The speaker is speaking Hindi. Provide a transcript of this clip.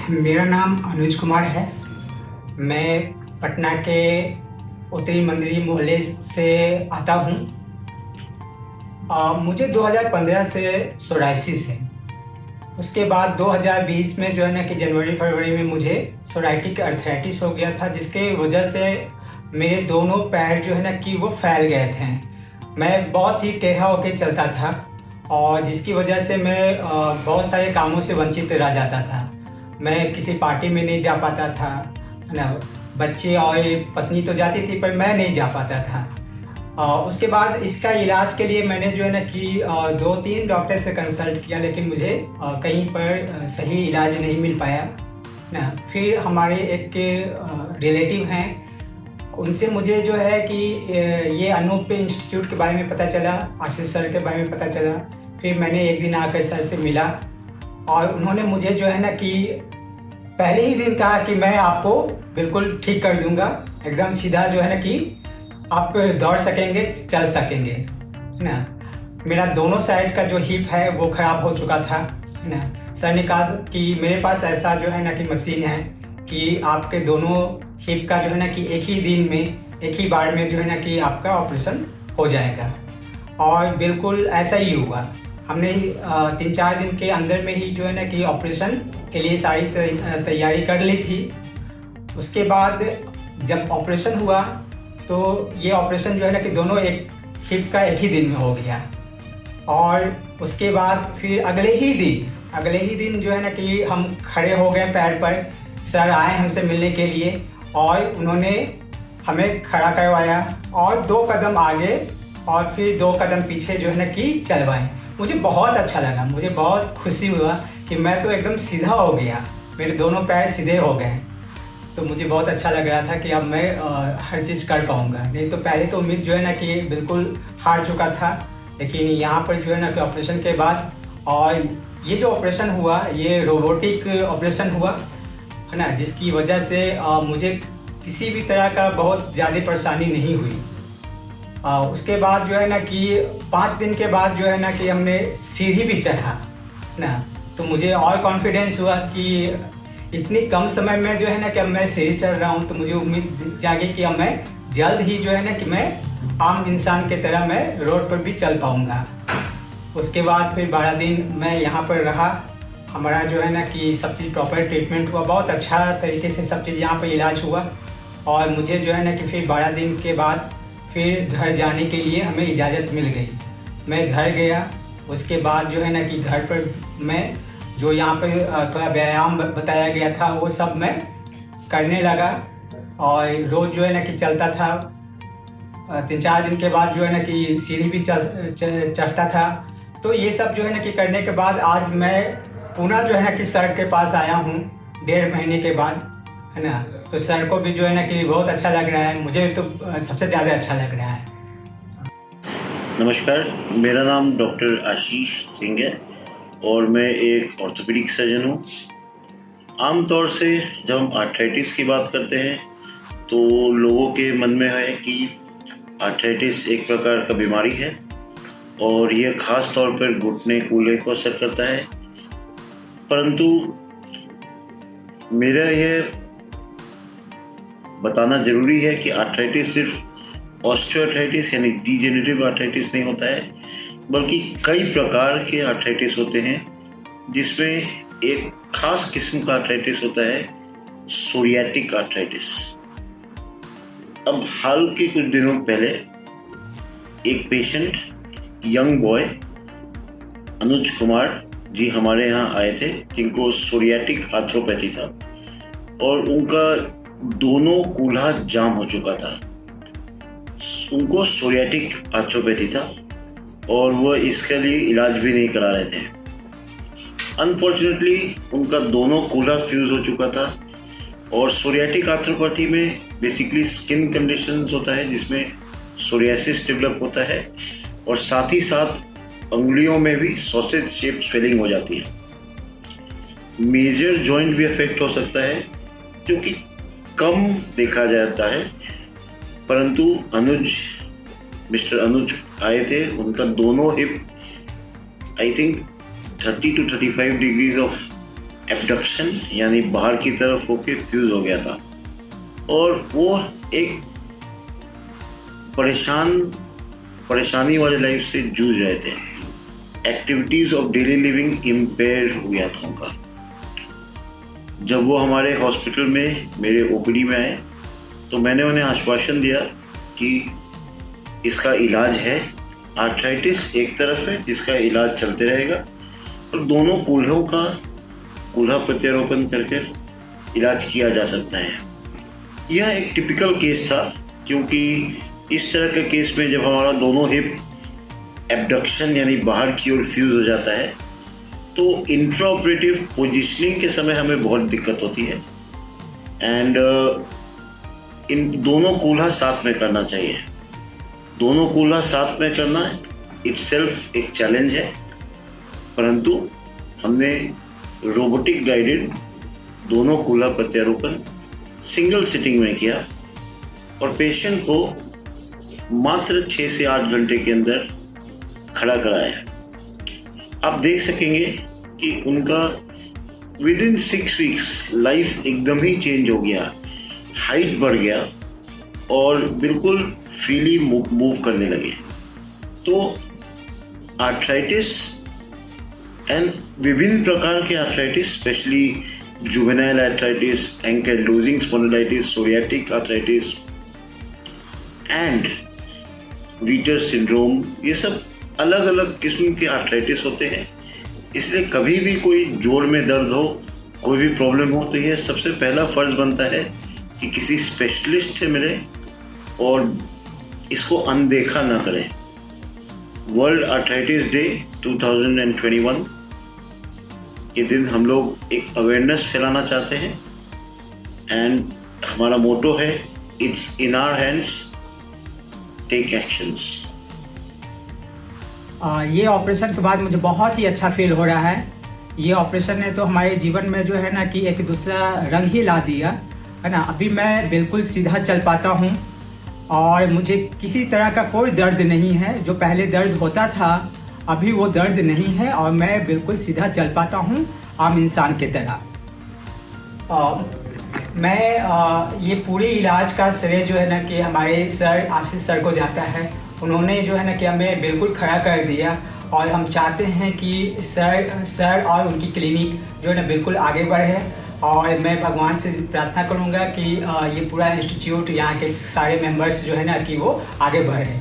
मेरा नाम अनुज कुमार है। मैं पटना के उत्तरी मंदिरी मोहल्ले से आता हूँ। मुझे 2015 से सोराइसिस है। उसके बाद 2020 में जो है ना कि जनवरी फरवरी में मुझे सोराइटिक अर्थराइटिस हो गया था, जिसके वजह से मेरे दोनों पैर जो है ना कि वो फैल गए थे। मैं बहुत ही टेढ़ा होकर चलता था और जिसकी वजह से मैं बहुत सारे कामों से वंचित रह जाता था। मैं किसी पार्टी में नहीं जा पाता था, है ना। बच्चे और पत्नी तो जाती थी पर मैं नहीं जा पाता था। उसके बाद इसका इलाज के लिए मैंने जो है ना कि 2-3 डॉक्टर से कंसल्ट किया, लेकिन मुझे कहीं पर सही इलाज नहीं मिल पाया ना। फिर हमारे एक रिलेटिव हैं, उनसे मुझे जो है कि ये अनूप इंस्टीट्यूट के बारे में पता चला, आशीष सर के बारे में पता चला। फिर मैंने एक दिन आकर सर से मिला और उन्होंने मुझे जो है ना कि पहले ही दिन कहा कि मैं आपको बिल्कुल ठीक कर दूंगा, एकदम सीधा जो है ना कि आप दौड़ सकेंगे, चल सकेंगे, है ना। मेरा दोनों साइड का जो हिप है वो ख़राब हो चुका था, है ना। सर ने कहा कि मेरे पास ऐसा जो है ना कि मशीन है कि आपके दोनों हिप का जो है ना कि एक ही दिन में, एक ही बार में जो है ना कि आपका ऑपरेशन हो जाएगा। और बिल्कुल ऐसा ही हुआ। हमने 3-4 दिन के अंदर में ही जो है ना कि ऑपरेशन के लिए सारी तैयारी कर ली थी। उसके बाद जब ऑपरेशन हुआ तो ये ऑपरेशन जो है ना कि दोनों एक हिप का एक ही दिन में हो गया। और उसके बाद फिर अगले ही दिन जो है ना कि हम खड़े हो गए पैर पर। सर आए हमसे मिलने के लिए और उन्होंने हमें खड़ा करवाया और 2 कदम आगे और फिर 2 कदम पीछे जो है ना कि चलवाए। मुझे बहुत अच्छा लगा, मुझे बहुत खुशी हुआ कि मैं तो एकदम सीधा हो गया, मेरे दोनों पैर सीधे हो गए। तो मुझे बहुत अच्छा लग रहा था कि अब मैं हर चीज़ कर पाऊँगा। नहीं तो पहले तो उम्मीद जो है ना कि बिल्कुल हार चुका था, लेकिन यहाँ पर जो है ना कि ऑपरेशन के बाद, और ये जो ऑपरेशन हुआ ये रोबोटिक ऑपरेशन हुआ, है ना, जिसकी वजह से मुझे किसी भी तरह का बहुत ज़्यादा परेशानी नहीं हुई। उसके बाद जो है ना कि 5 दिन के बाद जो है ना कि हमने सीढ़ी भी चढ़ा ना, तो मुझे और कॉन्फिडेंस हुआ कि इतनी कम समय में जो है ना कि अब मैं सीढ़ी चढ़ रहा हूँ, तो मुझे उम्मीद जागी कि अब मैं जल्द ही जो है ना कि मैं आम इंसान की तरह मैं रोड पर भी चल पाऊँगा। उसके बाद फिर 12 दिन मैं यहाँ पर रहा। हमारा जो है ना कि सब चीज़ प्रॉपर ट्रीटमेंट हुआ, बहुत अच्छा तरीके से सब चीज़ यहाँ पर इलाज हुआ। और मुझे जो है ना कि फिर 12 दिन के बाद फिर घर जाने के लिए हमें इजाज़त मिल गई। मैं घर गया। उसके बाद जो है ना कि घर पर मैं जो यहाँ पे थोड़ा व्यायाम बताया गया था वो सब मैं करने लगा और रोज़ जो है ना कि चलता था। 3-4 दिन के बाद जो है ना कि सीढ़ी भी चढ़ता था। तो ये सब जो है ना कि करने के बाद आज मैं पुनः जो है ना कि सर के पास आया हूँ 1.5 महीने के बाद, है ना। तो सर को भी जो है ना कि बहुत अच्छा लग रहा है, मुझे तो सबसे ज़्यादा अच्छा लग रहा है। नमस्कार, मेरा नाम डॉक्टर आशीष सिंह है और मैं एक ऑर्थोपेडिक सर्जन हूँ। आमतौर से जब हम आर्थराइटिस की बात करते हैं तो लोगों के मन में है कि आर्थराइटिस एक प्रकार का बीमारी है और यह ख़ास तौर पर घुटने कूल्हे को असर करता है। परंतु मेरा यह बताना ज़रूरी है कि आर्थराइटिस सिर्फ ऑस्टियोआर्थराइटिस यानी डीजेनरेटिव आर्थराइटिस नहीं होता है, बल्कि कई प्रकार के आर्थराइटिस होते हैं, जिसमें एक खास किस्म का आर्थराइटिस होता है सोरियाटिक आर्थराइटिस। अब हाल के कुछ दिनों पहले एक patient, young boy Anuj Kumar ji हमारे यहाँ आए थे, जिनको सोरियाटिक आर्थ्रोपैथी था और उनका दोनों कूल्हा जाम हो चुका था। उनको सोरियाटिक आर्थ्रोपैथी था और वह इसके लिए इलाज भी नहीं करा रहे थे। अनफॉर्चुनेटली उनका दोनों कूल्हा फ्यूज हो चुका था और सोरियाटिक आर्थ्रोपैथी में बेसिकली स्किन कंडीशंस होता है जिसमें सोरियासिस डेवलप होता है और साथ ही साथ अंगुलियों में भी सॉसेज शेप स्वेलिंग हो जाती है। मेजर जॉइंट भी अफेक्ट हो सकता है जो कि कम देखा जाता है, परंतु मिस्टर अनुज आए थे, उनका दोनों hip I think 30 to 35 degrees of abduction यानी बाहर की तरफ होके फ्यूज हो गया था और वो एक परेशानी वाले लाइफ से जूझ रहे थे। Activities of daily living empire हो गया था उनका। जब वो हमारे हॉस्पिटल में मेरे ओपीडी में आए तो मैंने उन्हें आश्वासन दिया कि इसका इलाज है। आर्थराइटिस एक तरफ है जिसका इलाज चलते रहेगा और दोनों कूल्हा प्रत्यारोपण करके इलाज किया जा सकता है। यह एक टिपिकल केस था क्योंकि इस तरह के केस में जब हमारा दोनों हिप एब्डक्शन यानी बाहर की ओर फ्यूज हो जाता है तो इंट्राऑपरेटिव पोजीशनिंग के समय हमें बहुत दिक्कत होती है एंड इन दोनों कूल्हा साथ में करना चाहिए। दोनों कूल्हा साथ में करना इटसेल्फ एक चैलेंज है, परंतु हमने रोबोटिक गाइडेड दोनों कूल्हा प्रत्यारोपण सिंगल सिटिंग में किया और पेशेंट को मात्र 6 से 8 घंटे के अंदर खड़ा कराया। आप देख सकेंगे कि उनका विदिन 6 वीक्स लाइफ एकदम ही चेंज हो गया, हाइट बढ़ गया और बिल्कुल फ्रीली मूव करने लगे। तो आर्थराइटिस एंड विभिन्न प्रकार के arthritis, specially juvenile arthritis, ankylosing spondylitis, psoriatic arthritis and Reiter syndrome, ये सब अलग अलग किस्म के आर्थराइटिस होते हैं। इसलिए कभी भी कोई जोड़ में दर्द हो, कोई भी प्रॉब्लम हो तो ये सबसे पहला फर्ज बनता है कि किसी स्पेशलिस्ट से मिले और इसको अनदेखा ना करें। वर्ल्ड आर्थराइटिस डे 2021 के दिन हम लोग एक अवेयरनेस फैलाना चाहते हैं एंड हमारा मोटो है it's in our hands, take actions. ये ऑपरेशन के बाद मुझे बहुत ही अच्छा फील हो रहा है। ये ऑपरेशन ने तो हमारे जीवन में जो है ना कि एक दूसरा रंग ही ला दिया है ना। अभी मैं बिल्कुल सीधा चल पाता हूँ और मुझे किसी तरह का कोई दर्द नहीं है। जो पहले दर्द होता था अभी वो दर्द नहीं है और मैं बिल्कुल सीधा चल पाता हूँ आम इंसान की तरह। मैं ये पूरे इलाज का श्रेय जो है ना कि हमारे सर आशीष सर को जाता है। उन्होंने जो है ना कि हमें बिल्कुल खड़ा कर दिया और हम चाहते हैं कि सर और उनकी क्लिनिक जो है ना बिल्कुल आगे बढ़े और मैं भगवान से प्रार्थना करूंगा कि ये पूरा इंस्टीट्यूट यहाँ के सारे मेंबर्स जो है ना कि वो आगे बढ़े।